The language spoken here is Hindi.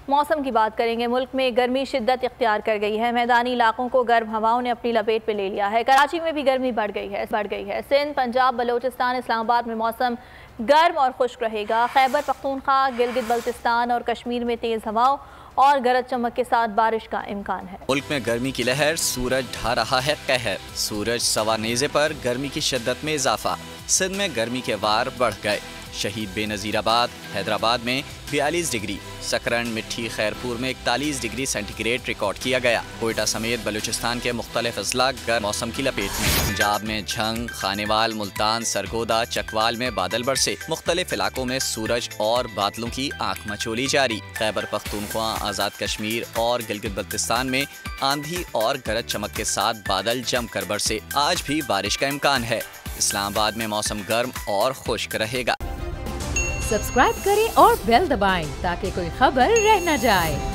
मौसम की बात करेंगे। मुल्क में गर्मी शिद्दत इख्तियार कर गई है। मैदानी इलाकों को गर्म हवाओं ने अपनी लपेट में ले लिया है। कराची में भी गर्मी बढ़ गई है। सिंध, पंजाब, बलोचिस्तान, इस्लामाबाद में मौसम गर्म और खुश्क रहेगा। खैबर पख्तूनख्वा, गिलगित बल्तिस्तान और कश्मीर में तेज़ हवाओं और गरज चमक के साथ बारिश का इम्कान है। मुल्क में गर्मी की लहर, सूरज ढा रहा है कहर। सूरज सवा नेज़े पर गर्मी की शिद्दत में इजाफा। सिंध में गर्मी के वार बढ़ गए। शहीद बेनज़ीराबाद हैदराबाद में 42 डिग्री, सकरन, मिट्टी, खैरपुर में 41 डिग्री सेंटीग्रेड रिकॉर्ड किया गया। कोयटा समेत बलूचिस्तान के मुख्तलिफ अजला गर्म मौसम की लपेट में। पंजाब में झंग, खानेवाल, मुल्तान, सरगोदा, चकवाल में बादल बरसे। मुख्तलिफ इलाकों में सूरज और बादलों की आंख मचोली जारी। खैबर पख्तूनख्वा, आज़ाद कश्मीर और गिलगित बल्तिस्तान में आंधी और गरज चमक के साथ बादल जमकर बरसे। आज भी बारिश का इम्कान है। इस्लामाबाद में मौसम गर्म और खुश्क रहेगा। सब्सक्राइब करें और बेल दबाएं ताकि कोई खबर रह न जाए।